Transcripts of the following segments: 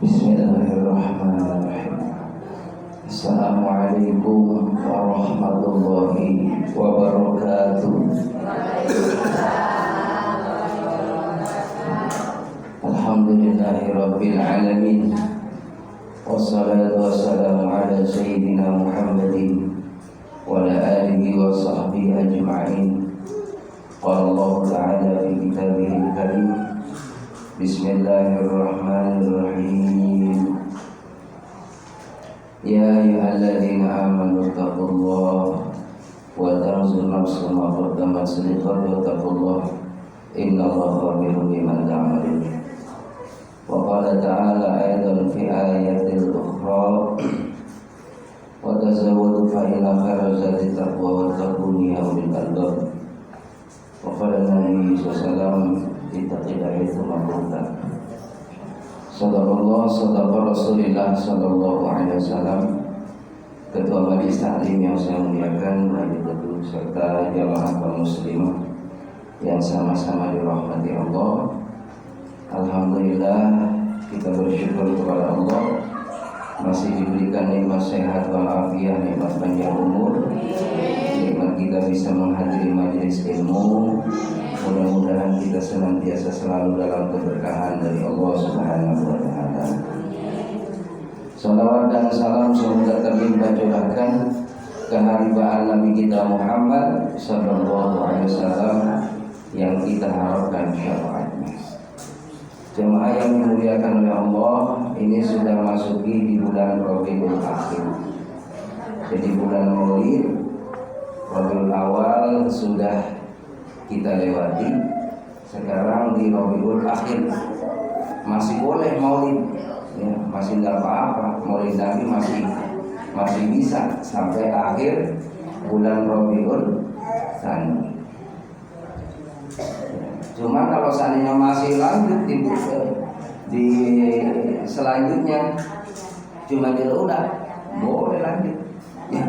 Bismillahirrahmanirrahim. Assalamualaikum warahmatullahi wabarakatuh. Alhamdulillahirabbil alamin. Wassalatu wassalamu ala sayyidina Muhammadin wa ala alihi wa sahbihi ajma'in. Qala Allah ta'ala fi kitabihil karim. Bismillahirrahmanirrahim. Ya ayyuhalladzina amanu taqullaha wa tanzur nafsun ma qaddamat lighad wa taqullaha innallaha khabirun bima ta'malun. Wa qala ta'ala aidan fi ayatil ukhra wa tazawwadu fa inna khairaz zadi taqwa wa taquni ya ulil albab. Wa qala Nabi sallallahu alaihi wasallam Sadaqallah sadaqa Rasulullah sallallahu alaihi wasallam. Ketua Majelis Taklim yang saya muliakan, Hadirin serta jamaah kaum muslimah yang sama-sama dirahmati Allah. Alhamdulillah, kita bersyukur kepada Allah masih diberikan nikmat sehat walafiat, nikmat panjang umur, nikmat kita bisa menghadiri majelis ilmu. Mudah-mudahan kita senantiasa selalu dalam keberkahan dari Allah Subhanahu wa Ta'ala. Salawat dan salam semoga terlimpah curahkan keharibaan Nabi kita Muhammad sallallahu alaihi wasallam yang kita harapkan syafaatnya. Jemaah yang dimuliakan oleh Allah, ini sudah masuki di bulan Rabiul Akhir. Jadi bulan Maulid, Rabiul Awal sudah kita lewati. Sekarang di Rabiul Akhir masih boleh maulid, ya, masih tidak apa-apa. Maulid Nabi masih bisa sampai akhir bulan Rabiul Tsani. Cuma kalau seandainya masih lanjut di selanjutnya cuma udah boleh lanjut, ya.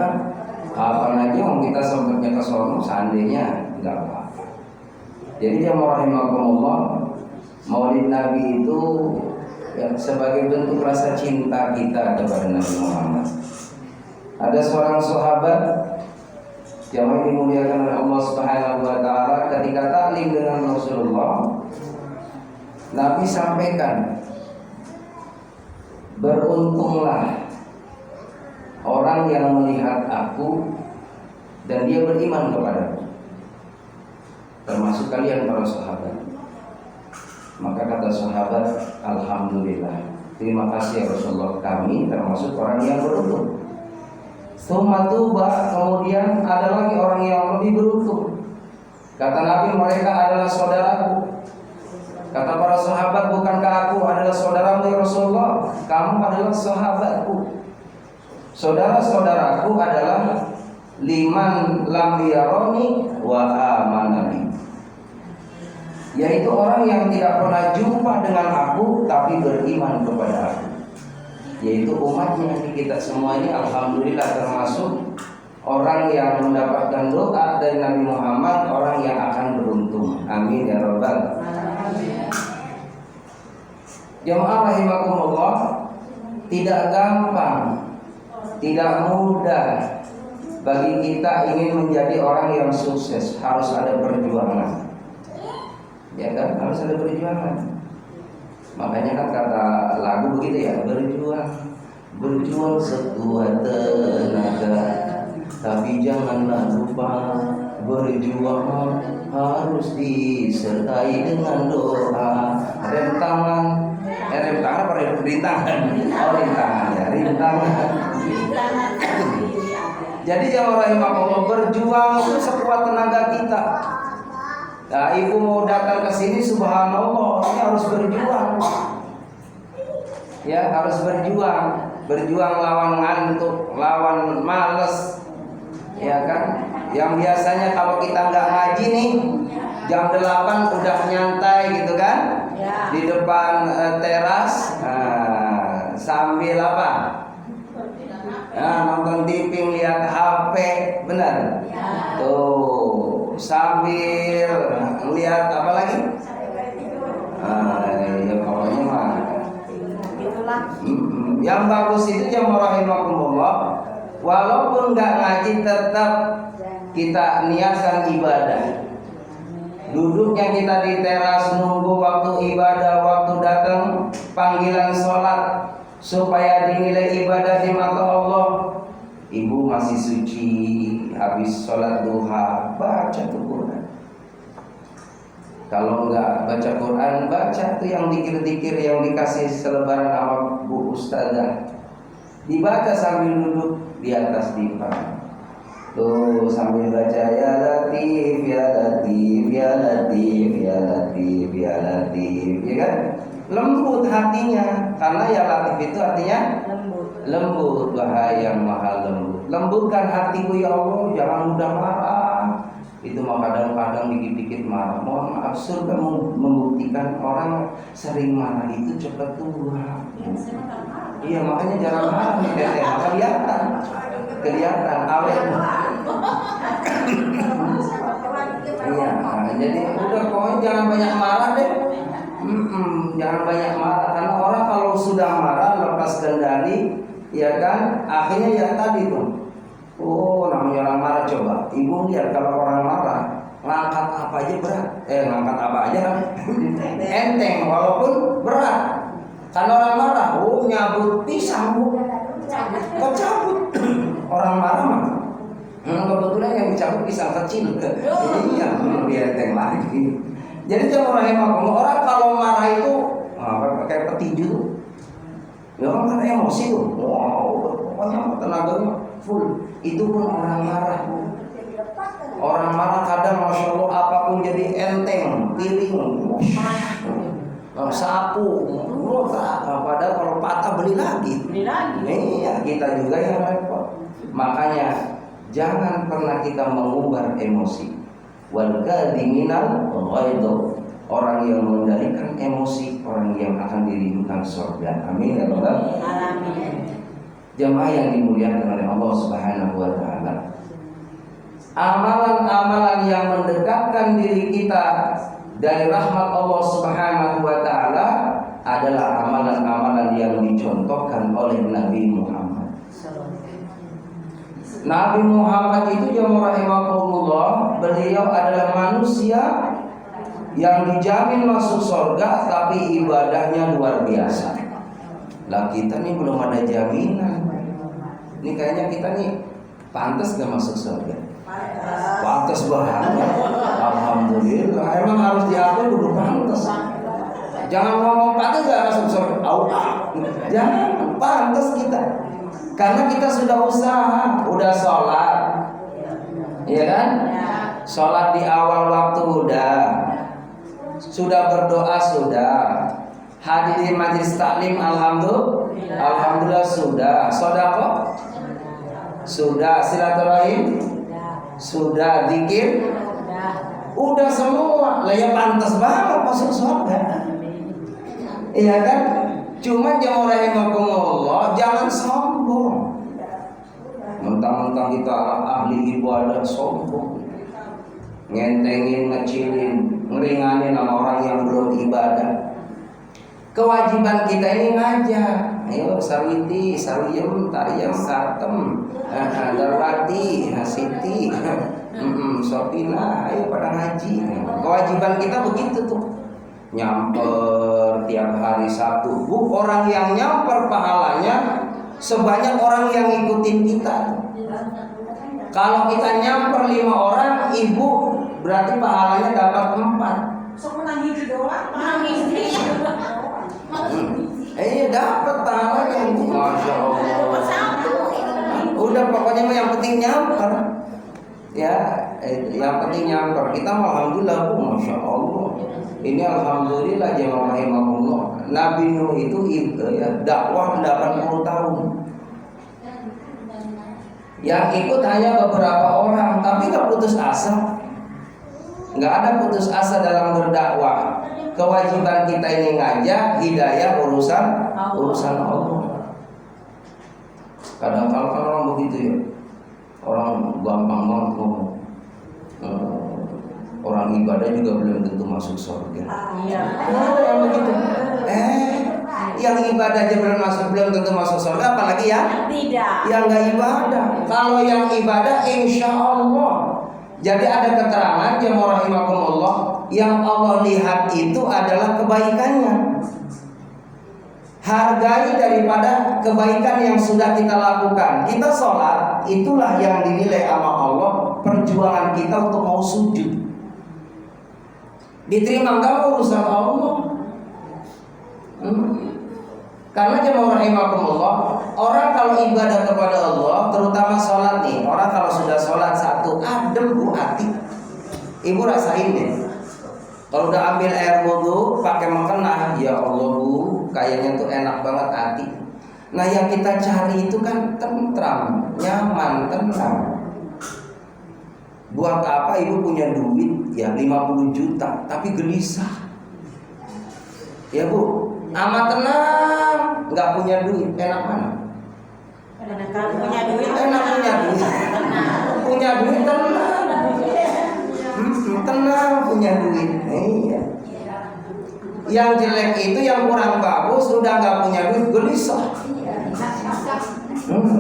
Kapan aja mau kita sempatnya ke sono, seandainya tidak apa. Jadi jamaah rahimakumullah, Maulid Nabi itu ya, sebagai bentuk rasa cinta kita kepada Nabi Muhammad. Ada seorang sahabat yang dimuliakan oleh Allah Subhanahu wa Ta'ala, ketika taklim dengan Rasulullah, Nabi sampaikan, beruntunglah orang yang melihat aku dan dia beriman kepadaku, termasuk kalian para sahabat. Maka kata sahabat, alhamdulillah, terima kasih ya Rasulullah, kami termasuk orang yang beruntung. Tsumatuba, kemudian ada lagi orang yang lebih beruntung. Kata Nabi, mereka adalah saudaraku. Kata para sahabat, bukankah aku adalah saudaramu ya Rasulullah? Kamu adalah sahabatku. Saudara-saudaraku adalah liman lam yaroni wa amanani, yaitu orang yang tidak pernah jumpa dengan aku tapi beriman kepada aku, yaitu umatnya. Kita semua ini alhamdulillah termasuk orang yang mendapatkan doa dari Nabi Muhammad, orang yang akan beruntung. Amin ya rabbal alamin. Jamaah rahimakumullah, tidak gampang, tidak mudah bagi kita ingin menjadi orang yang sukses. Harus ada perjuangan, ya kan? Harus ada perjuangan. Makanya kan kata lagu begitu ya, berjuang sekuat tenaga, tapi janganlah lupa berjuang harus disertai dengan doa. Rem tangan apa rintangan? Oh rintangan ya, rintangan. Jadi jamaah rahimakumullah, berjuang itu sekuat tenaga kita. Nah, ibu mau datang ke sini, subhanallah, ini harus berjuang. Ya, harus berjuang. Berjuang lawan ngantuk, lawan males. Ya kan? Yang biasanya kalau kita nggak ngaji nih, jam 8 udah nyantai gitu kan? Ya. Di depan teras, sambil apa? Nonton TV, lihat HP, benar? Ya. Tuh, sambil lihat apa lagi? Ya pokoknya mah Yang bagus itu jamaah rahimakumullah, walaupun nggak ngaji tetap kita niatkan ibadah. Duduk yang kita di teras nunggu waktu ibadah, waktu datang panggilan sholat supaya dinilai ibadah di mata Allah. Ibu masih suci, habis sholat duha baca tuh Quran. Kalau enggak baca Quran, baca tuh yang dikir-dikir yang dikasih selebaran sama Bu Ustazah. Dibaca sambil duduk di atas dipan. Tuh sambil baca ya Latif, ya Latif, ya Latif, ya Latif, ya Latif, ya kan? Lembut hatinya, karena ya Latif itu artinya lembut, wahai yang maha lembut. Lembutkan hatiku ya Allah, jangan mudah marah. Itu mah kadang-kadang dikit-dikit marah. Mohon maaf, surga membuktikan orang sering marah itu cepat tua. Iya, makanya jangan marah nih Teteh, kelihatan awet. Iya, jadi udah pokoknya jangan banyak marah deh. Jangan banyak marah, karena orang kalau sudah marah lepas kendali, ya kan, akhirnya ya tadi tuh. Oh, namanya orang marah. Coba ibu lihat kalau orang marah ngangkat apa aja berat. Ngangkat apa aja kan enteng walaupun berat. Karena orang marah, nyabut pisang bu, kok cabut. Orang marah mah kebetulan yang dicabut pisang kecil. Iya, biar enteng lagi. Jadi jangan orang kalau marah itu kayak petinju. Ya kan karena emosi tuh. Wow, pokoknya tenaganya full. Itu pun orang marah. Orang marah kadang masya Allah apapun jadi enteng, piring, sapu, padahal kalau patah beli lagi. Iya, kita juga yang repot. Makanya jangan pernah kita mengumbar emosi. Wal kadhiminal ghaidh. Orang yang mengendalikan emosi, orang yang akan dirindukan surga. Amin ya rabbal alamin. Jemaah yang dimuliakan oleh Allah Subhanahu wa taala. Amalan-amalan yang mendekatkan diri kita dari rahmat Allah Subhanahu wa taala adalah amalan-amalan yang dicontohkan oleh Nabi Muhammad. Nabi Muhammad itu jemaah rahimakumullah, beliau adalah manusia yang dijamin masuk surga tapi ibadahnya luar biasa. Lah kita nih belum ada jaminan. Ini kayaknya kita nih pantas gak masuk surga? Pantas banget. Alhamdulillah. Emang harus diakui kudu pantas. Jangan ngomong pantas gak masuk surga. Jangan, pantas kita. Karena kita sudah usaha, udah sholat, iya kan? Sholat di awal waktu sudah berdoa sudah, hadir di majelis taklim alhamdulillah sudah, sedekah sudah, silaturahim sudah, zikir udah semua, lah ya pantas banget masuk surga, iya kan? Cuma jamaah rahimakumullah, jangan sombong. Mentang-mentang kita ahli ibadah sombong, ngentengin, ngecilin, ngeringanin sama orang yang belum ibadah. Kewajiban kita ini ngajar. Ayo sarwiti, sarwiyem, tariyem, sartem, darwati, siti, sopina, ayo pada ngaji. Kewajiban kita begitu tuh. Nyamper tiap hari Sabtu. Orang yang nyamper pahalanya sebanyak orang yang ngikutin kita. Kalau kita nyamper 5 orang, ibu berarti pahalanya dapat 4. Dapat pahalanya. Masya Allah. Udah pokoknya yang penting nyamper. Ya, yang penting nyamper. Kita alhamdulillah bu, masya Allah. Ini alhamdulillah jemaah rahimahullah. Nabi Nuh itu dakwah 80 tahun. Yang ikut hanya beberapa orang, tapi nggak putus asa. Nggak ada putus asa dalam berdakwah. Kewajiban kita ini ngajak, hidayah urusan Allah. Kadang-kadang kan orang begitu ya. Orang gampang banget ngomong. Orang ibadah juga belum tentu masuk surga. Yang begitu. yang ibadah aja belum tentu masuk surga, apalagi ya yang nggak ibadah. Kalau yang ibadah insya Allah. Jadi ada keterangan jemaah rahimakumullah, yang Allah lihat itu adalah kebaikannya. Hargai daripada kebaikan yang sudah kita lakukan. Kita sholat, itulah yang dinilai sama Allah perjuangan kita untuk mau sujud. Diterima enggak urusan Allah. Karena jemaah rahimakumullah, orang kalau ibadah kepada Allah, terutama sholat nih, orang kalau sudah sholat satu adem bu hati. Ibu rasain deh. Kalau udah ambil air wudhu pakai mukena, ya Allah bu, kayaknya tuh enak banget hati. Nah yang kita cari itu kan tentram, nyaman, tenang. Buat apa ibu punya duit ya 50 juta tapi gelisah? Ya bu, amat tenang, nggak punya duit, enak mana? Punya duit, enak punya duit. Punya duit tenang. Tenang punya duit. Iya. Yang jelek itu yang kurang bagus, sudah nggak punya duit gelisah.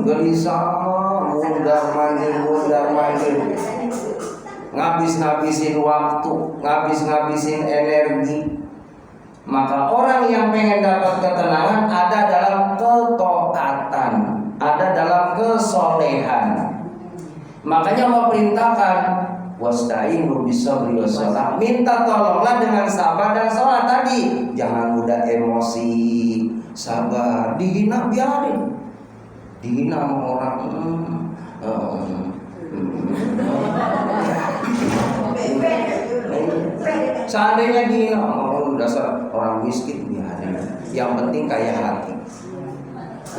Gelisah, mundar mandir, ngabis-ngabisin waktu, ngabis-ngabisin energi. Maka orang yang pengen dapat ketenangan ada dalam ketaatan, ada dalam kesolehan. Makanya Allah perintahkan wasta'inu bisabri wassalah, minta tolonglah dengan sabar dan sholat tadi. Jangan mudah emosi, sabar, dihina biarin. Dihina sama orang. Seandainya dihina orang dasar orang miskin biarin. Yang penting kaya hati.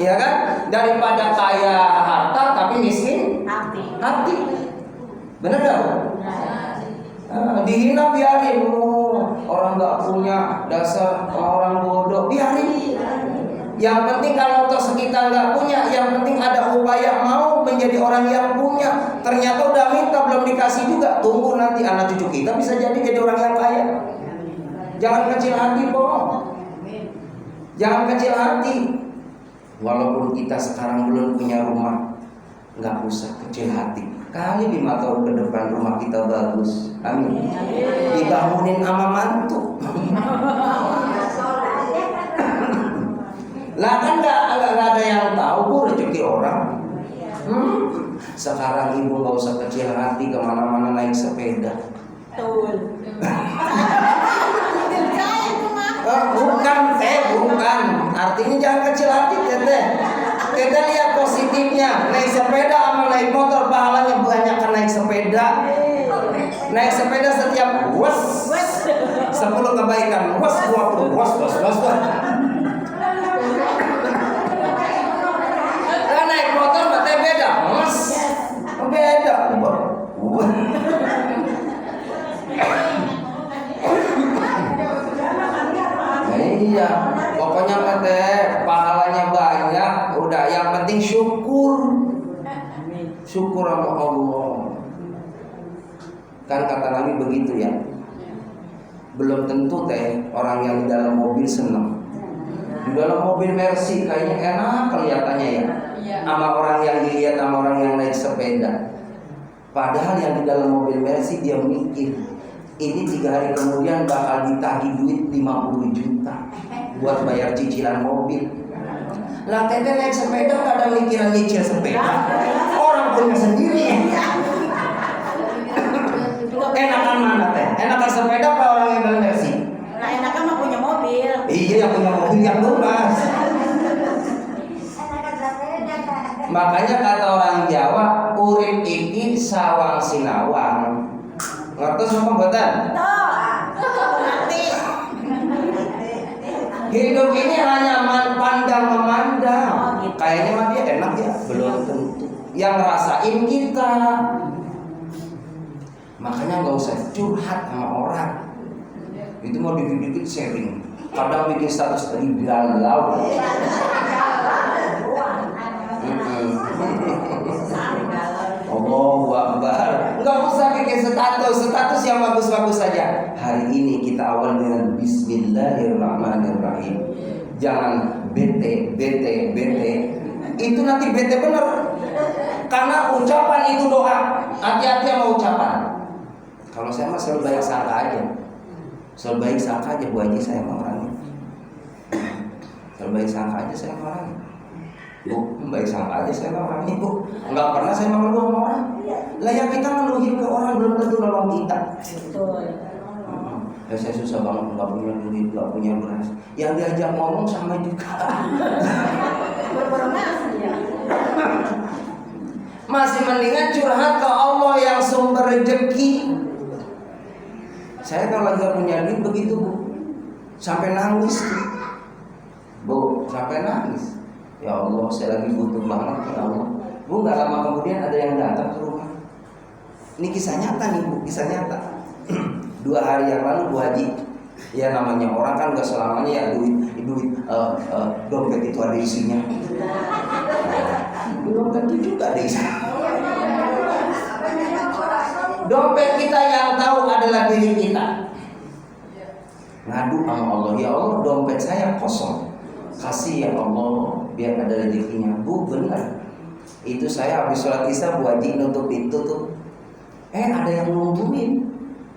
Iya kan? Daripada kaya harta tapi miskin hati. Benar gak? Dihina biarin. Orang gak punya, dasar orang bodoh, biarin. Yang penting kalau toh sekitar gak punya, yang penting ada upaya mau menjadi orang yang punya. Ternyata udah minta belum dikasih juga. Tunggu nanti anak cucu kita bisa jadi orang yang kaya. Jangan kecil hati bohong. Jangan kecil hati. Walaupun kita sekarang belum punya rumah, gak usah kecil hati. Kali 5 tahun ke depan rumah kita bagus. Amin. Dibangunin sama mantu. Lah kan gak ada yang tahu bu rezeki orang. Sekarang ibu gak usah kecil hati kemana-mana naik sepeda. Betul. Bukan. Artinya jangan kecil hati teteh. Kita lihat positifnya. Naik sepeda sama naik motor pahalanya banyak kan naik sepeda. Naik sepeda setiap 10 kebaikan. 20. Naik motor berarti beda. Beda. Iya, pokoknya teh pahalanya banyak, udah yang penting syukur. Syukur sama Allah. Kan kata Nabi begitu ya. Belum tentu teh orang yang di dalam mobil senang. Di dalam mobil Mercy kayaknya enak kelihatannya ya. Sama orang yang dilihat sama orang yang naik sepeda. Padahal yang di dalam mobil Mercy dia mikir, ini 3 hari kemudian bakal ditagih duit 50 juta buat bayar cicilan mobil. Lah teteh naik sepeda gak ada mikiran nyicil sepeda. Orang punya sendiri. Enakan mana teh? Enakan sepeda apa orang yang dalam Mercy? Nah enakan mah punya mobil. Iya yang punya mobil yang luas. Makanya kata orang Jawa, urip iki sawang sinawang. Ngertos apa mboten? Ngerti. Hidup ini hanya pandang memandang. Kayaknya mah dia enak ya, belum tentu. Yang ngerasain kita. Makanya nggak usah curhat sama orang. Itu mau dikit-dikit sharing. Kadang bikin status tadi galau. Allahu Akbar. Enggak usah bikin status yang bagus-bagus saja. hari ini kita awal dengan Bismillahirrahmanirrahim. Jangan bete. Itu nanti bete bener. Karena ucapan itu doa. Hati-hati sama ucapan. Kalau saya mah selalu baik sangka aja. Selalu baik sangka aja Bu Haji saya sama orangnya. Selalu baik sangka aja saya sama orangnya. Bu, baik sangka aja saya sama orangnya Bu. Enggak pernah saya mengeluh sama orang. Lah yang kita ngeluhin ke orang belum tentu nolong kita. Betul. Ya saya susah banget, nggak punya duit, nggak punya beras. Yang diajak ngomong sama juga. Masih mendingan curhat ke Allah yang sumber rezeki. Saya kalau lagi nggak punya duit begitu Bu, sampai nangis Bu, sampai nangis. Ya Allah, saya lagi butuh banget ya Allah. Bu, nggak lama kemudian ada yang datang ke rumah. Ini kisah nyata nih Bu, kisah nyata. 2 hari yang lalu Bu Haji, ya namanya orang kan nggak selamanya ya duit dompet itu ada isinya. Belum tentu juga ada isinya. Dompet kita yang tahu adalah diri kita. Ngadu sama Allah, ya Allah dompet saya kosong, kasih ya Allah biar ada rezekinya. Bu benar, itu saya habis sholat isya Bu Haji nutup pintu tuh, ada yang nungguin.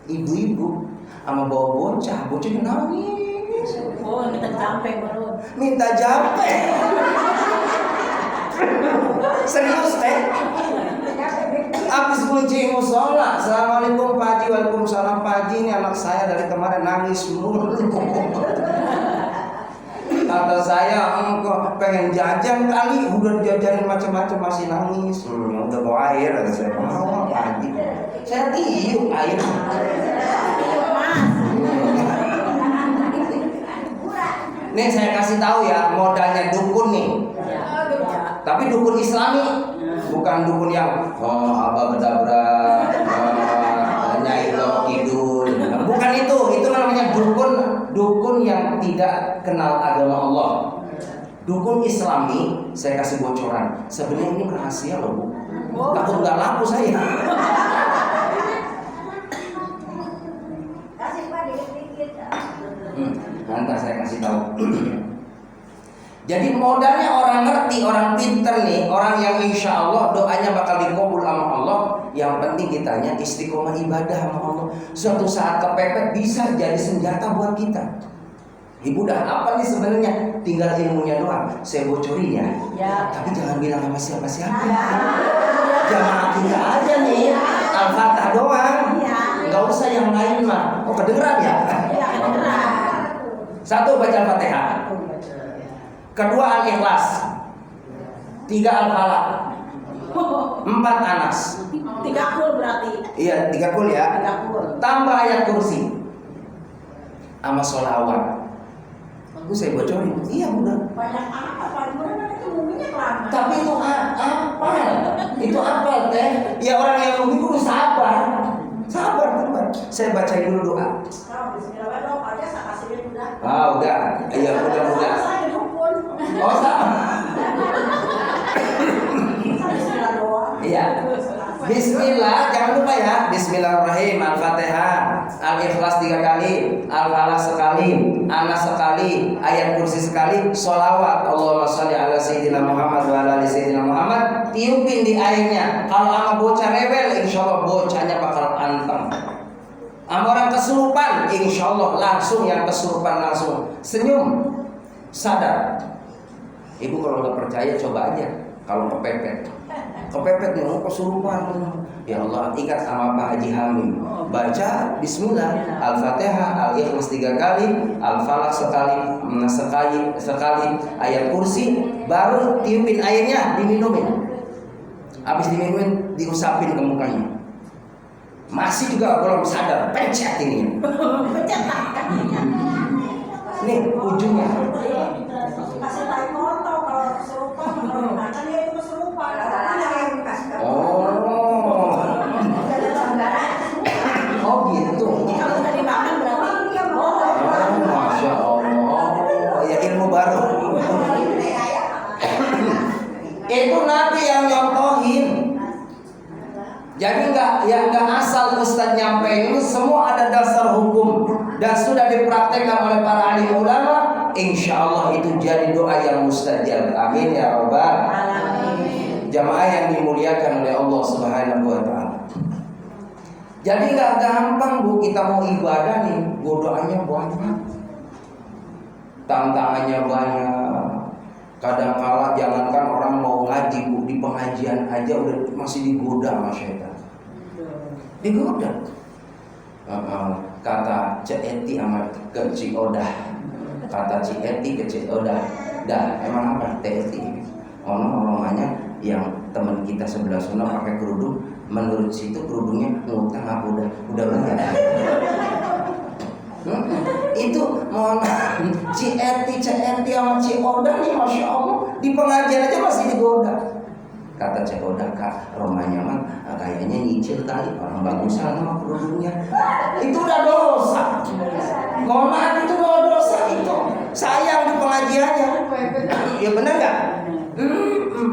Ibu-ibu sama bawa bocah nangis. Oh, minta jampe baru. Minta jampe. Serius teh. Habis kunci musola, assalamualaikum Pak Haji, waalaikumsalam Pak Haji, ini anak saya dari kemarin nangis mulu. Kata saya, engkau pengen jajan kali, udah jajanin macam-macam masih nangis. Udah bawa air, kata saya. Mau Pak Haji. Saya tiup air. Nih saya kasih tahu ya, modalnya dukun nih. Tapi dukun Islami, bukan dukun yang abah bedabra, nyai kidul. Bukan itu namanya dukun yang tidak kenal agama Allah. Dukun Islami, saya kasih bocoran. Sebenarnya ini rahasia loh Bu. Takut nggak laku saya. Nanti saya kasih tahu. Jadi modalnya orang ngerti, orang pinter nih, orang yang insya Allah doanya bakal dikabul sama Allah. Yang penting kitanya istiqomah ibadah sama Allah. Suatu saat kepepet bisa jadi senjata buat kita. Ibu dah apa nih sebenarnya? Tinggal ilmunya doang. Saya bocorin ya. Tapi jangan bilang sama siapa-siapa. Jangan kita aja nih. Al-Fatah doang. Gak usah yang lain mah. Oh kedengeran ya? Kedengeran. 1 baca Al-Fatihah. 2 Al-Ikhlas. 3 Al-Falaq. 4 Anas. 3 kul berarti. Iya 3 kul ya. 3 kul. Tambah ayat kursi. Sama sholawat. Aku saya bocorin. Iya udah. Banyak apa? Paling benar itu mungkinnya kelamaan. Tapi itu apa? Itu apa teh? Ya orang yang nunggu kudu sabar. Sabar. Saya bacain dulu doa. Bismillahirrahmanirrahim aja saya kasihin udah. Udah. Iya udah. Saya dukun. Oh sama. Bismillah doang. Iya. Bismillah, jangan lupa ya. Bismillahirrahmanirrahim. Al-Fatihah, Al-Ikhlas 3 kali, Al-Falaq sekali, Anas sekali, ayat kursi sekali, sholawat. Allahumma sholli ala sayyidina Muhammad wa ala ali sayyidina Muhammad. Tiupin di airnya. Kalau sama bocah rewel, insyaallah bocahnya bakal anteng. Sama orang kesurupan, insyaallah langsung yang kesurupan langsung senyum, sadar. Ibu kalau nggak percaya coba aja. Kalau kepepet nih, kesurupan. Ya Allah, ingat sama Pak Haji Hamim. Baca Bismillah, Al-Fatihah, Al-Ikhlas 3 kali, Al-Falaq sekali, ayat kursi, baru tiupin airnya, diminumin. Habis diminumin, diusapin ke mukanya. Masih juga belum sadar, pencet ini. Nih ujungnya. Kasih tahu foto kalau kesurupan, kalau makan dia itu kesurupan. Oh gitu. Kalau tadi makan berarti Masya Allah. Ya ilmu baru. Itu Nabi yang nyontohin. Jadi nggak asal Ustadz nyampein, itu semua ada dasar hukum. sudah dipraktekkan oleh para alim ulama, insya Allah itu jadi doa yang mustajab. Amin ya rabbal alamin. Jamaah yang dimuliakan oleh Allah Subhanahu wa taala. Jadi nggak gampang Bu, kita mau ibadah nih, godaannya banyak, tantangannya banyak. Kadang-kala jangankan orang mau ngaji Bu, di pengajian aja udah masih digoda sama syaitan. Digoda. Kata Cik Eti sama ke Cik Odah, kata Cik Eti ke Cik Odah, dah emang apa Cik Eti? Orang-orangnya yang teman kita sebelah sana pakai kerudung, menurut situ kerudungnya ngutang apa udah banyak. Itu mohon Cik Eti sama Cik Odah nih, masya Allah di pengajian aja masih digoda. Kata Cik Odah, Kak Romanya mah kayaknya nyicil kali, orang bagusan sama kerudungnya. Itu udah dosa. Mohon maaf, itu udah dosa itu. Sayang di pengajiannya. Ya benar nggak?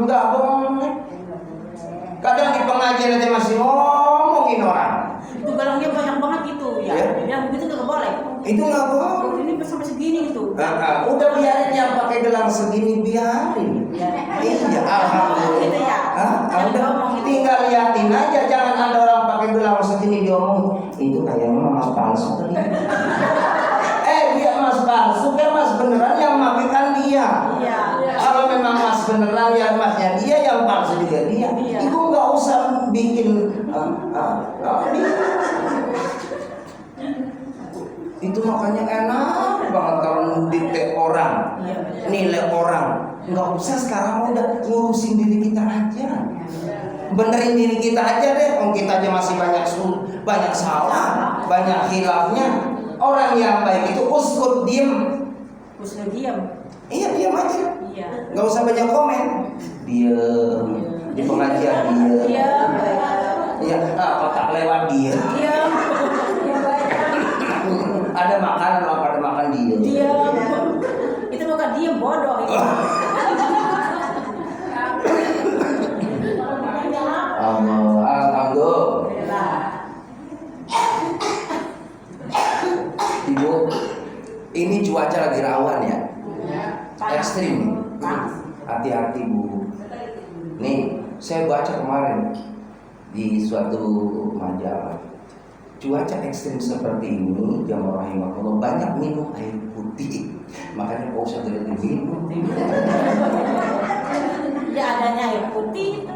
Nggak boleh. Kadang di pengajian aja masih ngomongin orang. Itu galangnya banyak banget gitu ya. Yang begitu nggak boleh. Itu nggak boleh. Ini sampai segini gitu. Udah biarin yang pakai gelang segini, biarin. Iya, alhamdulillah. Udah tinggal liatin aja, jangan ada orang pakai gelang segini diomong. Itu kayaknya mas palsu tadi. Dia mas palsu kan mas beneran yang pakai kan dia. Iya. Kalau memang mas beneran ya masnya dia, yang palsu juga dia. Ibu nggak usah bikin. Itu makanya enak banget kalau ngedikte orang, nilai orang. Nggak usah sekarang, udah ngurusin diri kita aja, benerin diri kita aja deh. Kita aja masih banyak salah, banyak khilafnya. Orang yang baik itu uskut, diem. Iya, diam aja. Iya. Nggak usah banyak komen. Diem di pengajian, diem. Iya, kotak lewat diem. Ada makanan, pada makan diem. Itu bukan diem, bodoh itu. Alhamdulillah. Ibu, ini cuaca lagi rawan ya, ekstrim. Hati-hati Bu. Nih, saya baca kemarin di suatu majalah, cuaca ekstrim seperti ini, jamaah rahimahullah, banyak minum air putih. Makanya Pak Ustadz tidak minum. Ya adanya air putih itu.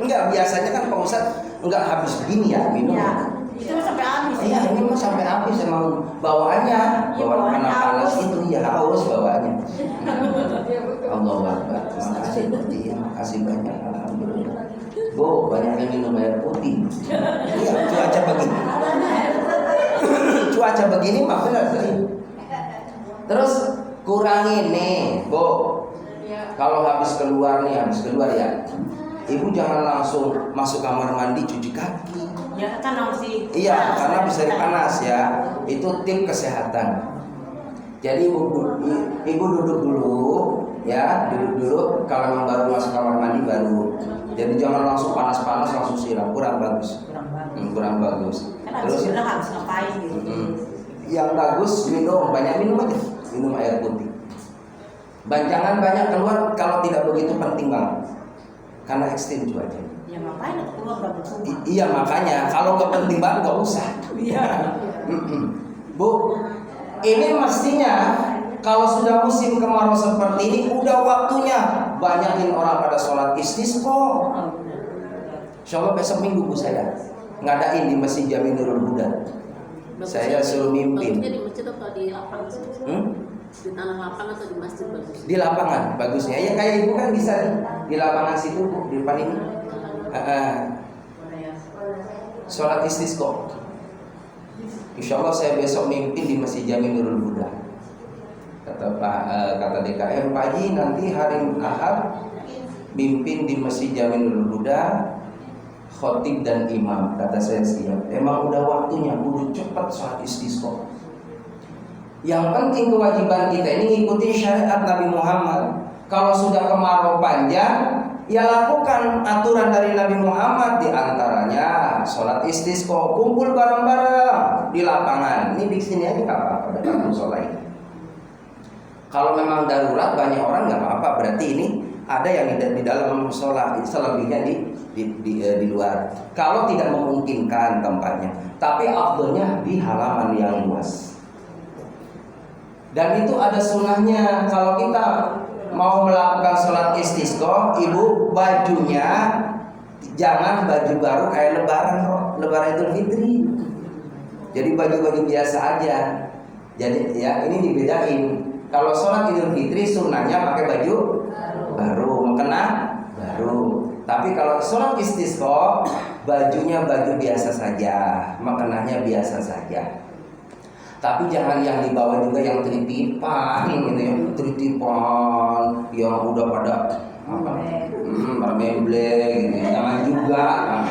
Enggak, biasanya kan Pak Ustadz enggak habis begini ya minum. Ya, itu sampai habis. Iya, ini mah sampai habis emang bawaannya, bawaan anak panas itu ya haus bawaannya. Allahu Akbar. Makasih putih, makasih banyak, alhamdulillah. Bu, banyak yang minum air putih. Iya, cuaca begini. Cuaca begini mah benar sih. Terus kurangin nih, Bu. Kalau habis keluar ya. Ibu jangan langsung masuk kamar mandi cuci kaki. Ya kan masih. Iya, karena bisa panas ya. Itu tip kesehatan. Jadi ibu duduk dulu ya, kalau memang baru masuk kamar mandi baru. Jadi jangan langsung panas-panas langsung siram, kurang bagus. Kurang bagus. Terus harus ngapain gitu. Yang bagus banyak minum aja, minum air putih. Jangan banyak keluar kalau tidak begitu penting banget. Karena ekstrim cuaca. Ya ngapain keluar berapa? Iya, makanya kalau nggak penting banget nggak usah. Iya. Bu, ini mestinya kalau sudah musim kemarau seperti ini udah waktunya banyakin orang pada sholat istisqa. Insyaallah besok minggu Bu saya ngadain di Masjid Jami Nurul Huda. Saya suruh mimpin. Bagusnya di masjid atau di lapangan? Di tanah lapang atau di masjid bagus? Di lapangan bagusnya. Ya kayak ibu kan bisa di lapangan situ Bu, di depan ini. Sholat istisqa. Insyaallah saya besok mimpin di Masjid Jami Nurul Huda. Kata DKM, Pak Haji nanti hari Ahad mimpin di Masjid Jami Nurul Huda, khotib dan imam. Kata saya siap. Emang udah waktunya, kudu cepat sholat istisqa. Yang penting kewajiban kita ini ngikutin syariat Nabi Muhammad. Kalau sudah kemarau panjang, Ya lakukan aturan dari Nabi Muhammad, diantaranya sholat istisqa, kumpul bareng-bareng di lapangan. Ini di sini aja nggak apa-apa, ada kampung sholat. Kalau memang darurat banyak orang nggak apa-apa, berarti ini ada yang di dalam sholat, selebihnya di luar. Kalau tidak memungkinkan tempatnya, tapi afdolnya di halaman yang luas. Dan itu ada sunnahnya. Kalau kita mau melakukan sholat istisqa, ibu, bajunya jangan baju baru kayak lebaran Idul Fitri. Jadi baju-baju biasa aja. Jadi ya ini dibedain. Kalau sholat Idul Fitri sunnahnya pakai baju baru, mukena baru. Tapi kalau sholat istisqa, bajunya baju biasa saja, mukenanya biasa saja. Tapi jangan yang dibawa juga yang tritipan gitu ya, tritipan yang udah pada memble gitu. Jangan juga,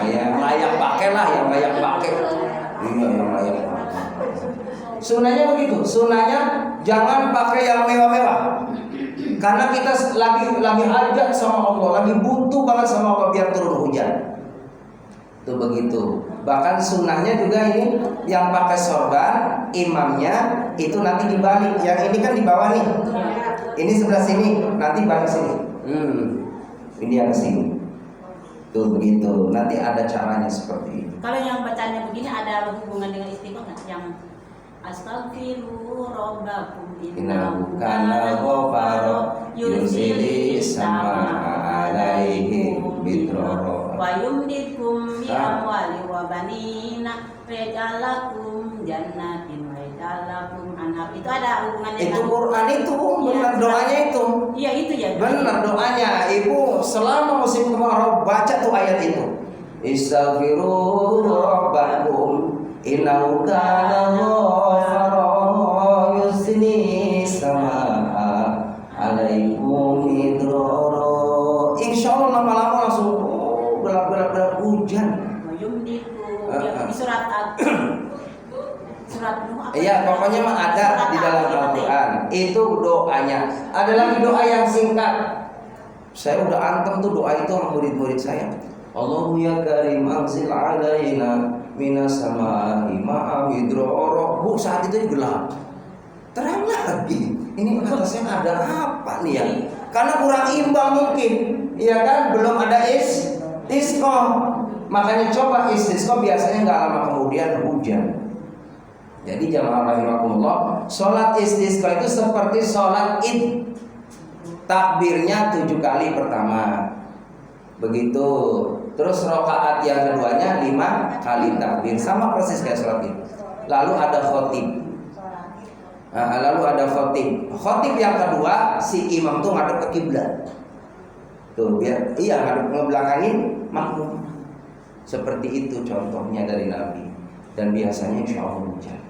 yang layak pakai lah, yang layak pakai. Iya, yang layak pakai. Sunnahnya begitu, sunnahnya jangan pakai yang mewah-mewah. Karena kita lagi hajat sama Allah, lagi butuh banget sama Allah biar turun hujan. Itu begitu. Bahkan sunnahnya juga ini yang pakai sorban, imamnya itu nanti dibalik. Yang ini kan di bawah nih. Ini sebelah sini, nanti balik sini. Ini yang sini. Tuh begitu. Nanti ada caranya seperti itu. Kalau yang bacanya begini ada hubungan dengan istiqomah nggak? Yang astaghfiru rabbakum innahu kana ghafara yursilis sama alaihim bidrara wa yumdikum bi amwali wa banina wa yaj'alakum jannatin wa yaj'alakum anhar. Itu ada hubungannya itu dengan Quran itu, benar doanya itu. Iya itu ya. Benar doanya, ibu selama musim kemarau baca tuh ayat itu. Istaghfiru rabbakum innahu kana ghafara yusni sama alaikum midrara. Insyaallah lama-lama langsung gelap hujan. Di surat Nuh. Iya, pokoknya mah ada di dalam Al-Quran. Itu doanya. Ada lagi doa yang singkat. Saya udah antem tuh doa itu sama murid-murid saya. Allahu ya karim anzil alaina minas samai ma'a midrara. Bu, saat itu gelap. Terang lagi. Ini atasnya ada apa nih ya? Karena kurang imbang mungkin. Iya kan? Belum ada istisqa. Makanya coba istisqa biasanya nggak lama kemudian hujan. Jadi jamaah rahimakumullah, sholat istisqa itu seperti sholat id. Takbirnya 7 kali pertama. Begitu. Terus rakaat yang keduanya 5 kali takbir, sama persis kayak sholat id. Lalu ada khotib. Khotib yang kedua si imam tuh ngadep ke kiblat. Tuh biar ngadep ngebelakangin makmum. Seperti itu contohnya dari Nabi. Dan biasanya insya Allah hujan.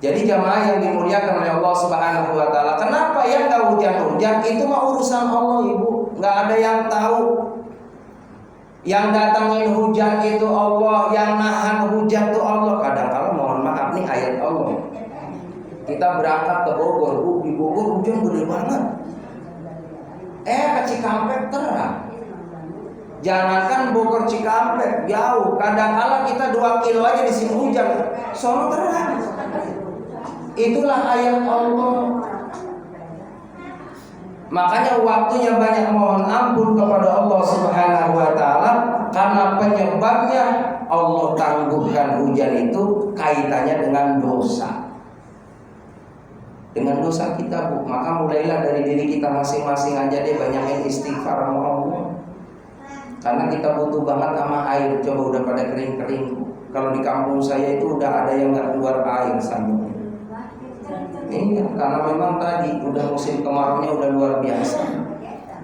Jadi jamaah yang dimuliakan oleh Allah Subhanahu wa taala, kenapa ya enggak hujan-hujan? Itu mah urusan Allah, Ibu. Enggak ada yang tahu. Yang datangin hujan itu Allah, yang nahan hujan itu Allah. Kadang-kadang mohon maaf nih ayat Allah. Kita berangkat ke Bogor, Bu, di Bogor hujan gede banget. Ke Cikampek terang. Jangankan Bogor Cikampek jauh, kadang-kala kita 2 kilo aja di sini hujan, sono terang. Itulah ayat Allah. Makanya waktunya banyak mohon ampun kepada Allah Subhanahu wa taala, karena penyebabnya Allah tangguhkan hujan itu kaitannya dengan dosa. Dengan dosa kita, Bu. Maka mulailah dari diri kita masing-masing aja deh, banyakin istighfar sama Allah. Karena kita butuh banget sama air. Coba udah pada kering-kering. Kalau di kampung saya itu udah ada yang nggak keluar air sambungnya. Iya, karena memang tadi udah musim kemaraunya udah luar biasa.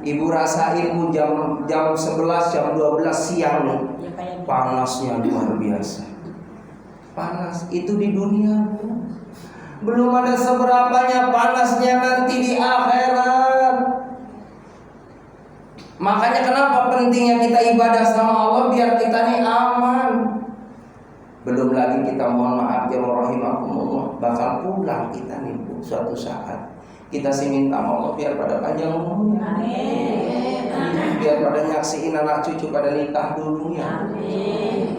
Ibu rasain Bu jam 11, jam 12 siang nih, panasnya luar biasa. Panas itu di dunia, Bu. Belum ada seberapanya panasnya nanti di akhirat. Makanya kenapa pentingnya kita ibadah sama Allah, biar kita nih aman. Belum lagi kita mohon maaf ya rahimakumullah, bakal pulang kita nih Bu suatu saat. Kita sih minta Allah biar pada panjang umurnya. Amin. Biar pada nyaksiin anak cucu pada nikah dulu ya. Amin.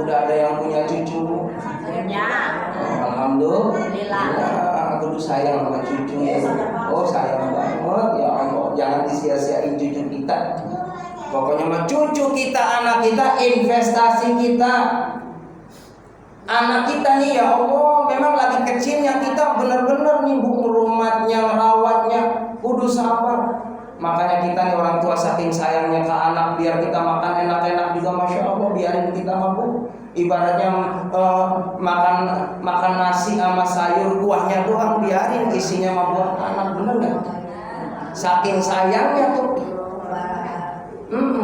Udah ada yang punya cucu. Punya. Alhamdulillah. Aku sayang sama cucu ya. Oh sayang banget ya Allah. Jangan disia-siain cucu kita. Pokoknya mah cucu kita, anak kita, investasi kita. Anak kita nih ya Allah, memang lagi kecilnya kita benar-benar nih rumahnya, merawatnya, kudu sabar. Makanya kita nih orang tua saking sayangnya ke anak, biar kita makan enak-enak juga, masya Allah, biarin kita mampu. Ibaratnya makan nasi sama sayur kuahnya doang, biarin isinya mah buat anak, bener nggak? Saking sayangnya tuh.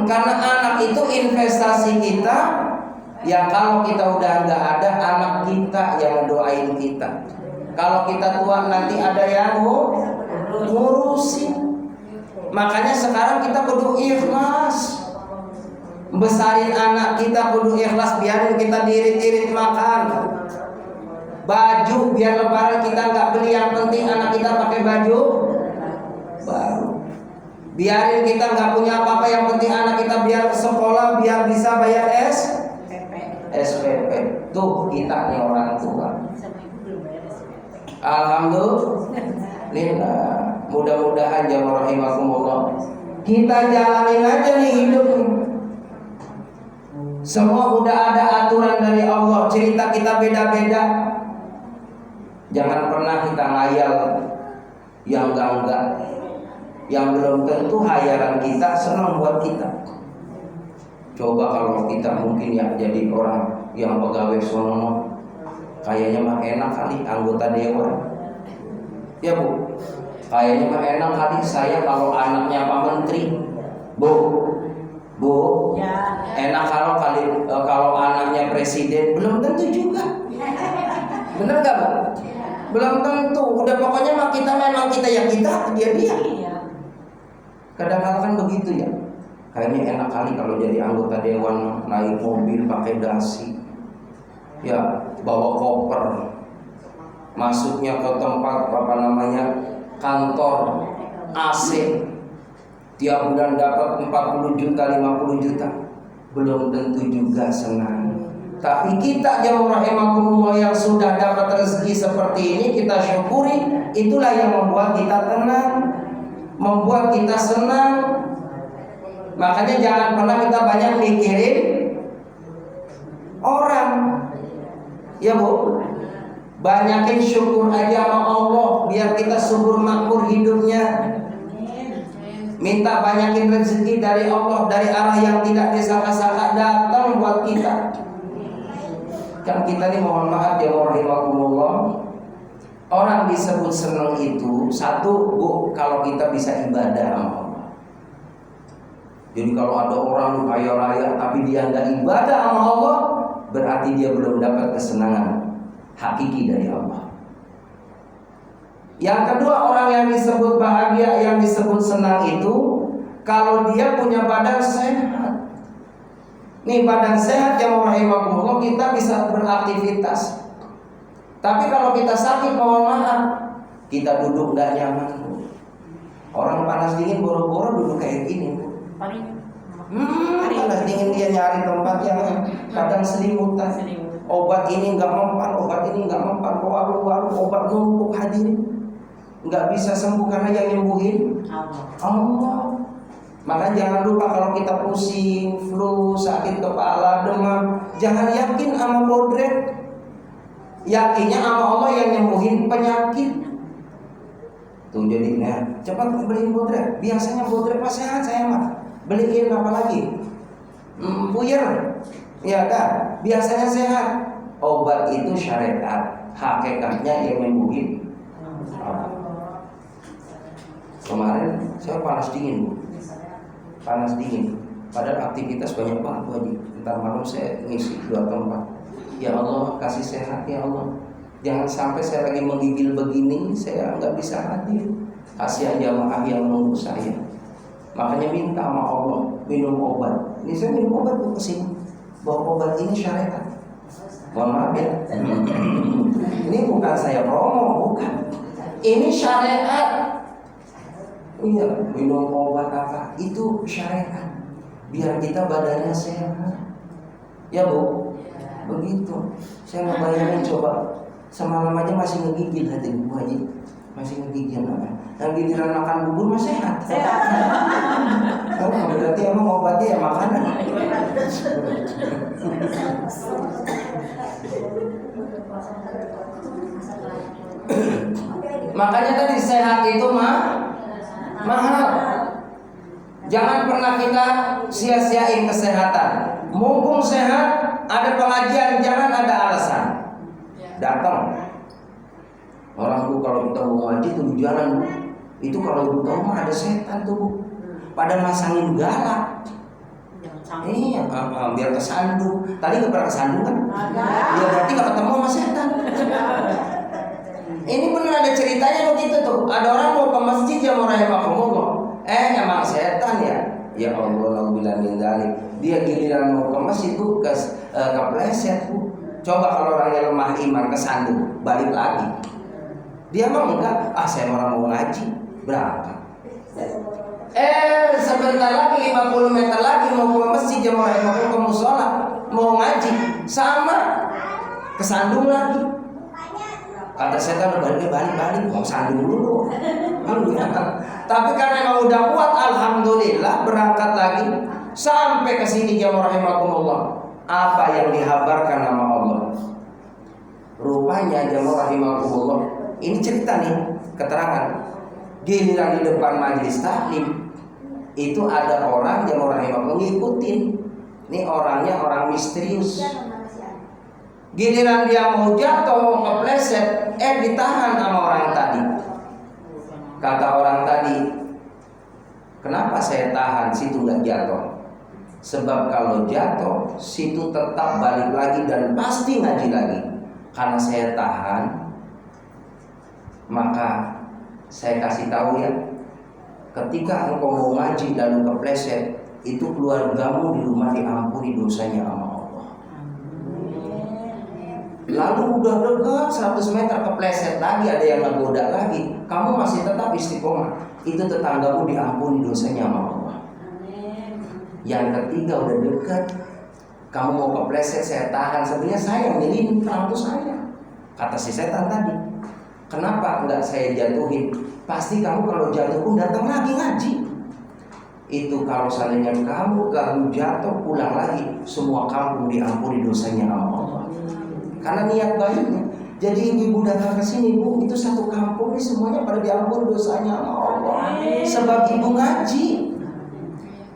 Karena anak itu investasi kita. Ya kalau kita udah nggak ada, anak kita yang doain kita. Kalau kita tua nanti ada yang ngurusin. Makanya sekarang kita kudu ikhlas. Besarin anak kita kudu ikhlas, biarin kita diirit-irit makan. Baju biar lebaran kita nggak beli, yang penting anak kita pakai baju baru. Biarin kita nggak punya apa-apa, yang penting anak kita biar sekolah, biar bisa bayar SPP. Tuh kita nih orang tua. Alhamdulillah. Mudah-mudahan jamaah rahimakumullah, kita jalanin aja nih hidup. Semua udah ada aturan dari Allah. Cerita kita beda-beda. Jangan pernah kita ngayal yang enggak, yang belum tentu hayalan kita senang buat kita. Coba kalau kita mungkin ya jadi orang yang pegawai sono, kayaknya mah enak kali anggota dewan. Ya Bu, kayaknya mah enak kali saya kalau anaknya Pak Menteri. Bu, Ya. enak kalau anaknya presiden. Belum tentu juga. Bener nggak Bu? Belum tentu. Udah pokoknya mah kita memang kita ya kita, dia. Kadang-kadang kan begitu ya. Kayaknya enak kali kalau jadi anggota dewan, naik mobil pakai dasi, ya bawa koper, masuknya ke tempat kantor AC, tiap bulan dapat 40 juta, 50 juta. Belum tentu juga senang. Tapi kita jamaah rahimakumullah yang sudah dapat rezeki seperti ini, kita syukuri. Itulah yang membuat kita tenang, membuat kita senang. Makanya jangan pernah kita banyak mikirin orang. Ya Bu, banyakin syukur aja sama Allah, biar kita subur makmur hidupnya. Minta banyakin rezeki dari Allah, dari arah yang tidak disangka-sangka datang buat kita. Kan kita nih mohon maaf ya rahimakumullah, orang disebut senang itu satu Bu, kalau kita bisa ibadah sama Allah. Jadi kalau ada orang kaya raya tapi dia nggak ibadah sama Allah, berarti dia belum dapat kesenangan hakiki dari Allah. Yang kedua, orang yang disebut bahagia, yang disebut senang itu kalau dia punya badan sehat. Nih badan sehat yang rahimakumullah, kita bisa beraktivitas. Tapi kalau kita sakit, mohon maaf, kita duduk nggak nyaman. Orang panas dingin boro-boro duduk kayak gini. Panas dingin dia nyari tempat yang kadang selimutan. Obat ini nggak mempan, obat ini nggak mempan. Waru obat numpuk hadirin, nggak bisa sembuh karena yang nyembuhin Allah. Maka jangan lupa kalau kita pusing, flu, sakit kepala, demam, jangan yakin sama bodret. Yakinnya sama Allah yang nyembuhin penyakit. Tuh jadinya cepat beliin bodret. Biasanya bodret pas sehat saya mah beliin apa lagi? Puyer, ya kan? Biasanya sehat. Obat itu syariat, hakikatnya yang nyembuhin. Kemarin saya panas dingin Bu, panas dingin. Padahal aktivitas banyak banget Bu Haji. Ntar malam saya ngisi 2 tempat. Ya Allah kasih sehat ya Allah. Jangan sampai saya lagi menggigil begini saya nggak bisa hadir. Kasihan jamaah yang menunggu saya. Makanya minta sama Allah minum obat. Ini saya minum obat Bu kesini. Bahwa obat ini syariat. Mohon maaf ya. Ini bukan saya promo, bukan. Ini syariat. Iya, minum obat apa itu syariat. Biar kita badannya sehat. Ya Bu, begitu. Saya ngebayangin coba semalam aja masih ngegigil hati Bu Haji, masih ngegigil apa? Dan giliran makan bubur masih sehat. Oh, berarti emang obatnya ya makanan. Makanya tadi sehat itu mahal. Jangan pernah kita sia-siain kesehatan. Mumpung sehat, ada pengajian, jangan ada alasan. Datang. Orang tuh kalau kita mau ngaji tuh di jalan, Bu. Itu kalau Bu tahu mah ada setan tuh, Bu. Pada masangin galak. Iya, biar kesandung. Tadi nggak pernah kesandung kan? Ya berarti nggak ketemu sama setan. Ini benar ada ceritanya begitu tuh. Ada orang mau ke masjid yang mau rahimahumullah. Emang setan ya? Ya Allah, alhamdulillah min dzalik. Dia giliran mau ke masjid tuh kepleset Bu. Coba kalau orang yang lemah iman kesandung, balik lagi. Dia mau enggak? Saya mau ngaji, berangkat. Sebentar lagi 50 meter lagi mau ke masjid jamaah mau ke musola, mau ngaji, sama kesandung lagi. Kata setan balik, mau sandung dulu. Tapi karena emang udah kuat, alhamdulillah berangkat lagi sampai ke sini jamaah rahimakumullah. Apa yang dihabarkan nama Allah? Rupanya jamaah rahimakumullah, ini cerita nih, keterangan. Giliran di depan majelis taklim itu ada orang jamaah rahimakumullah ngikutin. Ini orangnya orang misterius. Giliran dia mau jatuh, kepleset, ditahan sama orang tadi. Kata orang tadi, kenapa saya tahan situ nggak jatuh? Sebab kalau jatuh, situ tetap balik lagi dan pasti ngaji lagi. Karena saya tahan, maka saya kasih tahu ya, ketika engkau mau ngaji dan kepleset, itu keluargamu di rumah diampuni dosanya sama Allah. Lalu udah dekat 100 meter kepleset lagi, ada yang ngegoda lagi, kamu masih tetap istiqomah, itu tetanggamu diampuni dosanya sama Allah. Yang ketiga udah dekat, kamu mau kepleset, saya tahan, sebenarnya saya yang milih rambut saya. Kata si setan tadi, kenapa enggak saya jatuhin? Pasti kamu kalau jatuh pun datang lagi ngaji. Itu kalau seandainya kamu jatuh pulang lagi, semua kampung diampuni dosanya sama Allah. Karena niat baiknya. Jadi ibu datang ke sini, Bu, itu satu kampung ini semuanya pada diampuni dosanya sama Allah. Sebab ibu ngaji.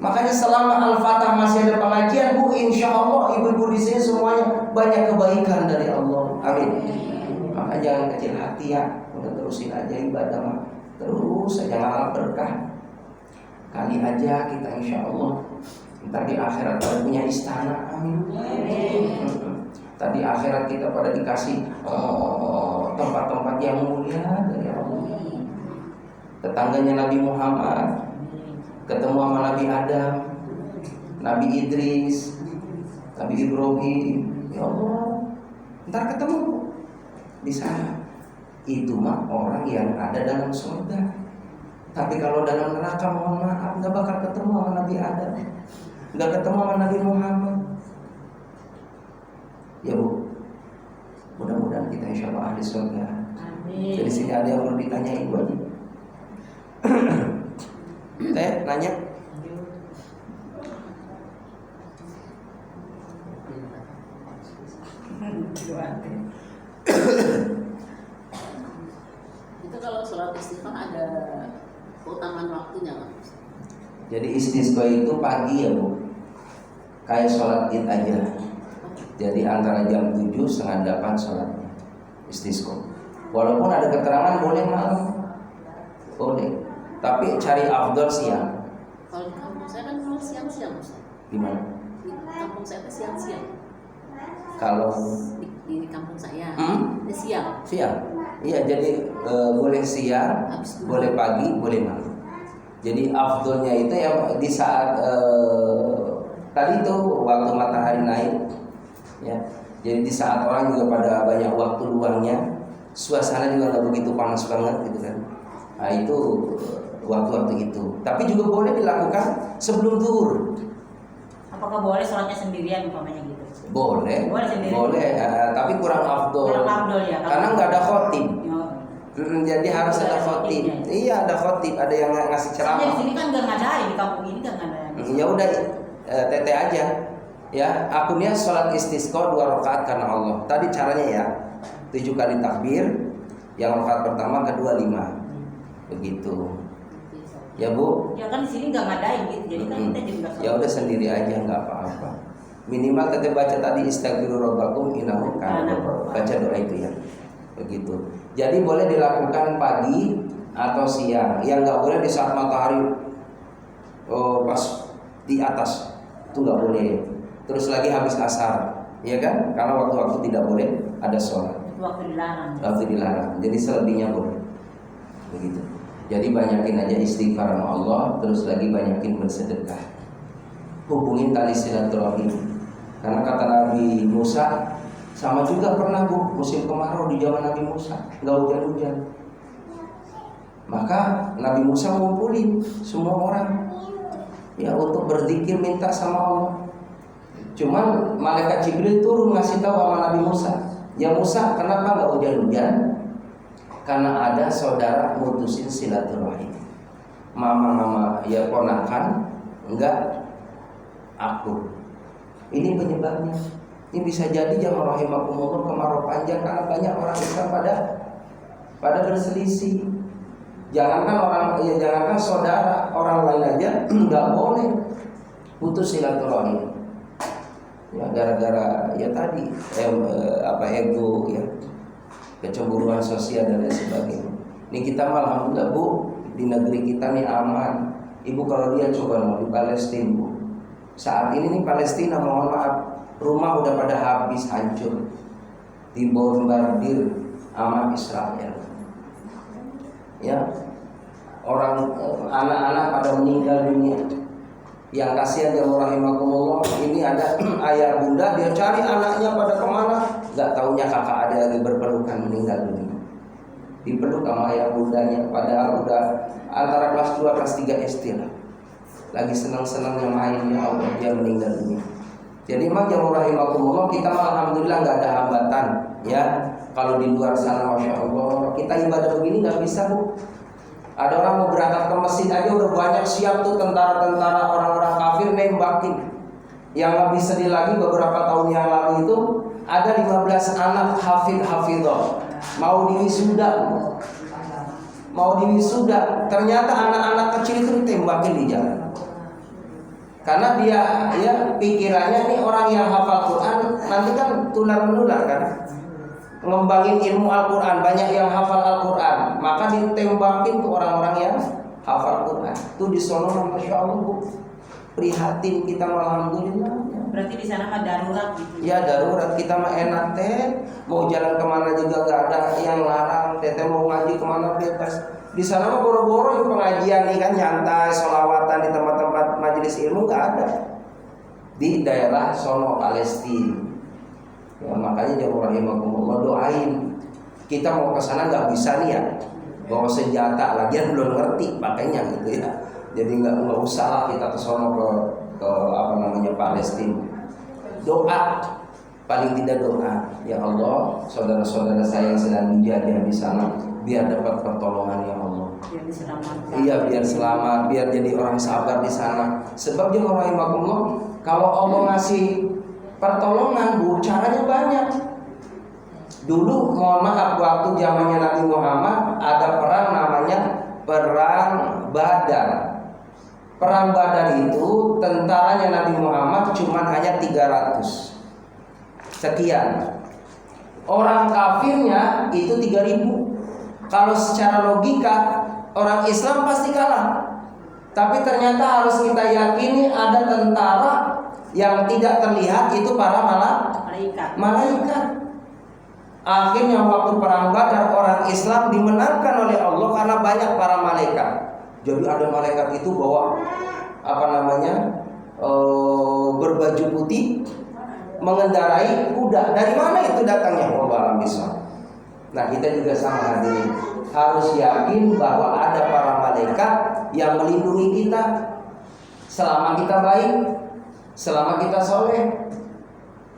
Makanya selama Al-Fatah masih ada pengajian, Bu, insya Allah ibu-ibu di sini semuanya banyak kebaikan dari Allah. Amin. Maka jangan kecil hati ya, udah terusin aja ibadah mah. Terus saja ngalah berkah. Kali aja kita insya Allah ntar di akhirat pada punya istana. Amin. Tadi akhirat kita pada dikasih tempat-tempat yang mulia dari Allah. Tetangganya Nabi Muhammad, ketemu sama Nabi Adam, Nabi Idris, Nabi Ibrahim. Ya Allah, ntar ketemu di sana. Itu mah orang yang ada dalam surga. Tapi kalau dalam neraka, mohon maaf, nggak bakal ketemu sama Nabi Adam, nggak ketemu sama Nabi Muhammad. Ya Bu, mudah-mudahan kita insya Allah ahli surga. Amin. Jadi sini ada yang perlu ditanyain Bu aja. Teh nanya. Itu kalau sholat istisqa ada keutamaan waktunya kan? Jadi istisqa itu pagi ya Bu, kayak sholat id aja. Jadi antara jam 7 setengah 8 sholatnya istisqa. Walaupun ada keterangan boleh malam, boleh. Tapi cari afdal siang. Kalau di kampung saya kan mulai siang-siang. Di mana? Di kampung saya kan siang-siang. Kalau di kampung saya di siang. Siang. Iya, jadi boleh siang, boleh pagi, boleh malam. Jadi afdalnya itu ya di saat tadi itu waktu matahari naik. Ya, jadi di saat orang juga pada banyak waktu luangnya, suasana juga nggak begitu panas banget gitu kan. Nah itu waktu-waktu itu. Tapi juga boleh dilakukan sebelum zuhur. Apakah boleh sholatnya sendirian umpamanya gitu? Boleh, Boleh sendiri. boleh, tapi kurang afdol. Kurang afdol ya, Karena nggak ada khotib. Ya. Jadi harus ada khotib. Iya ada khotib, ada yang ngasih Soalnya di ceramah. sini kan nggak ngadain, di kampung ini nggak ngadain. Ya udah, tete aja. Ya, akunnya sholat istisqa 2 rakaat karena Allah. Tadi caranya ya, 7 kali takbir, yang rakaat pertama, kedua 5. Begitu. Ya Bu. Ya kan di sini nggak ngadain gitu, jadi kan kita jadi nggak sholat. Ya udah sendiri aja nggak apa-apa. Minimal kita baca tadi istaghfiru rabbakum innahu kana ghafara. Baca doa itu ya. Begitu. Jadi boleh dilakukan pagi atau siang. Yang nggak boleh di saat matahari pas di atas. Itu nggak boleh. Terus lagi habis asar, ya kan? Karena waktu-waktu tidak boleh ada sholat. Itu waktu dilarang. Waktu dilarang. Jadi selebihnya boleh. Begitu. Jadi banyakin aja istighfar sama Allah, terus lagi banyakin bersedekah. Hubungin tali silaturahim. Karena kata Nabi Musa, sama juga pernah Bu, musim kemarau di zaman Nabi Musa, nggak hujan-hujan. Maka Nabi Musa ngumpulin semua orang ya untuk berzikir minta sama Allah. Cuman malaikat Jibril turun ngasih tahu sama Nabi Musa, ya Musa kenapa nggak hujan-hujan? Karena ada saudara mutusin silaturahim. Mama ya ponakan enggak aku. Ini penyebabnya. Ini bisa jadi jamaah rahimakumullah kemarau panjang karena banyak orang Islam pada berselisih. Jangankan saudara, orang lain aja enggak boleh putus silaturahim. Ya gara-gara ya tadi ego ya. Kecemburuan sosial dan lain sebagainya. Ini kita alhamdulillah Bu, di negeri kita nih aman. Ibu kalau lihat coba mau di Palestina Bu. Saat ini nih Palestina mohon maaf, rumah udah pada habis hancur. Dibombardir sama Israel. Ya. Orang anak-anak pada meninggal dunia. Yang kasihan ya rahimakumullah, ini ada ayah bunda dia cari anaknya pada kemana, nggak taunya kakak ada lagi berpelukan meninggal dunia. Dipeluk sama ayah bundanya, padahal udah antara kelas 2 kelas 3 SD lah. Lagi senang-senangnya main, ya Allah dia meninggal dunia. Jadi memang yang rahimakumullah kita alhamdulillah nggak ada hambatan ya. Kalau di luar sana masya Allah kita ibadah begini nggak bisa Bu. Ada orang mau berangkat ke masjid aja udah banyak siap tuh tentara-tentara orang-orang kafir nembakin. Yang lebih sedih lagi beberapa tahun yang lalu itu ada 15 anak hafidhah mau diwisuda. Ternyata anak-anak kecil itu ditembakin di jalan. Karena dia ya pikirannya nih orang yang hafal Quran nanti kan tular-menular kan. Ngembangin ilmu Al-Quran, banyak yang hafal Al-Quran, maka ditembakin tuh orang-orang yang hafal Quran. Tuh di sono masya Allah Bu, prihatin kita alhamdulillah. Berarti di sana mah darurat gitu. Ya darurat, kita mah enak teh, mau jalan kemana juga gak ada yang larang. Teteh mau ngaji kemana bebas. Di sana mah boro-boro yuk pengajian nih kan nyantai, sholawatan di tempat-tempat majelis ilmu gak ada. Di daerah sono Palestina. Ya, makanya jamaah rahimakumullah doain. Kita mau ke sana nggak bisa nih ya, bawa senjata lagian belum ngerti makanya gitu ya. Jadi nggak usah lah kita ke sono ke Palestina. Doa paling tidak doa, ya Allah saudara-saudara saya yang sedang dijajah di sana biar dapat pertolongan ya Allah. Biar diselamatkan. Iya biar selamat, biar jadi orang sabar di sana. Sebab jamaah rahimakumullah kalau Allah ngasih pertolongan Bu, caranya banyak. Dulu mohon maaf waktu zamannya Nabi Muhammad ada perang namanya Perang Badar. Perang Badar itu tentaranya Nabi Muhammad cuma hanya 300 sekian. Orang kafirnya itu 3000. Kalau secara logika orang Islam pasti kalah. Tapi ternyata harus kita yakini ada tentara yang tidak terlihat itu para malaikat. Akhirnya waktu perang Badar orang Islam dimenangkan oleh Allah karena banyak para malaikat. Jadi ada malaikat itu bawa berbaju putih mengendarai kuda. Dari mana itu datangnya? Wallahu a'lam bishawab. Nah, kita juga sama hadirin, harus yakin bahwa ada para malaikat yang melindungi kita selama kita baik, selama kita soleh.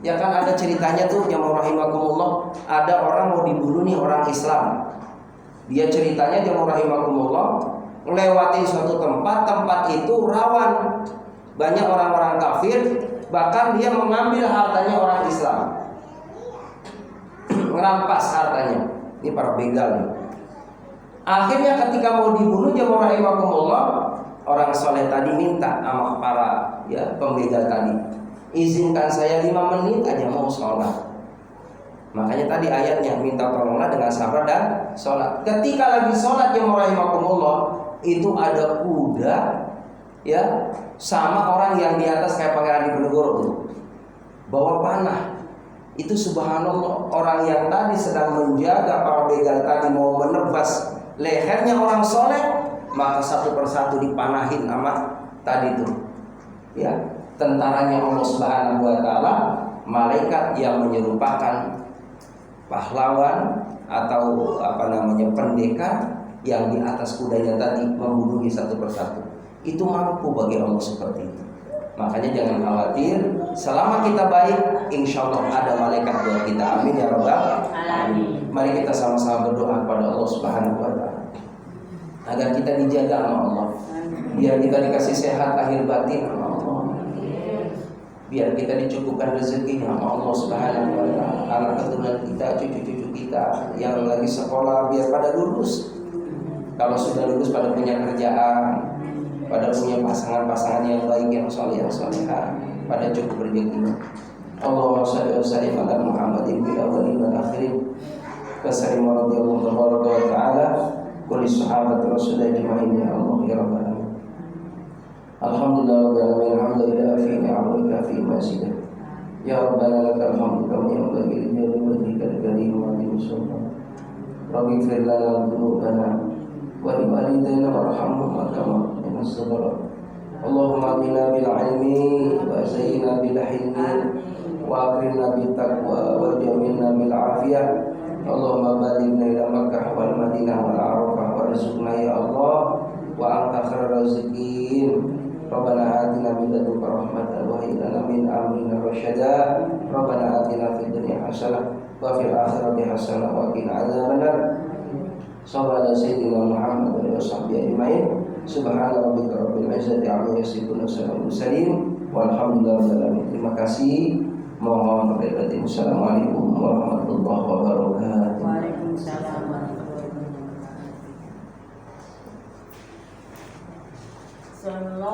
Ya kan ada ceritanya tuh, jamaah rahimakumullah, ada orang mau dibunuh nih, orang Islam. Dia ceritanya, jamaah rahimakumullah, melewati suatu tempat itu rawan, banyak orang-orang kafir, bahkan dia mengambil hartanya orang Islam, merampas hartanya. Ini para begal nih. Akhirnya ketika mau dibunuh, jamaah rahimakumullah, orang soleh tadi minta sama para pembegal tadi, izinkan saya 5 menit aja mau sholat. Makanya tadi ayatnya, minta tolonglah dengan sabar dan sholat. Ketika lagi sholat, jamaah rahimakumullah, itu ada kuda sama orang yang di atas kayak Pangeran Diponegoro tuh, bawa panah. Itu subhanallah, orang yang tadi sedang menjaga para begal tadi mau menebas lehernya orang soleh, maka satu persatu dipanahin sama tadi tuh tentaranya Allah Subhanahu wa taala, malaikat yang menyerupakan pahlawan atau pendekar yang di atas kudanya tadi membunuhi satu persatu. Itu mampu bagi Allah seperti itu. Makanya jangan khawatir, selama kita baik, insya Allah ada malaikat buat kita. Amin ya rabbal alamin. Mari kita sama-sama berdoa kepada Allah Subhanahu wa taala agar kita dijaga sama Allah, biar kita dikasih sehat lahir batin sama Allah, biar kita dicukupkan rezeki sama Allah Subhanahu wa taala. Anak keturunan kita, cucu-cucu kita yang lagi sekolah biar pada lulus. Kalau sudah lulus pada punya kerjaan, pada punya pasangan-pasangan yang baik, yang soleh, yang soleha, pada cukup rezekinya. Allahumma shalli wa sallim ala Muhammadin fil awwalin wal akhirin. Kasarim radhiyallahu tabaraka wa ta'ala kulli sahabat Rasulullah ajma'in ya Allah ya rabbal alamin. Alhamdulillah rabbil alamin, alhamdulillah fi ni'amika fi masidah. Ya rabbana lakal hamdu kama yanbaghi li jalali wajhikal karim wa li sultan. Rabbi ighfir lana dhunubana wa li walidayna warhamhuma kama Allahumma bina bil ilmi wa zayyina bil hilmi wa akrimna bil taqwa wa jamilna bil afiyah. Allahumma balighna ila Makkah wal Madinah wal Arafah warzuqna ya Allah wa anta khairur raziqin. Rabbana atina min ladunka rahmatan wa hayyi lana min amrina rasyada. Rabbana atina fid dunya hasanah wa fil akhirati hasanah wa qina adzabannar. Sallallahu sayyidina Muhammad wa sahbihi ajmain. Subhana rabbika rabbil izzati amma yasifun wa salamun mursalin walhamdulillahi rabbil alamin. Terima kasih. Mohon berkati. Wassalamualaikum warahmatullahi wabarakatuh. Waalaikumsalam.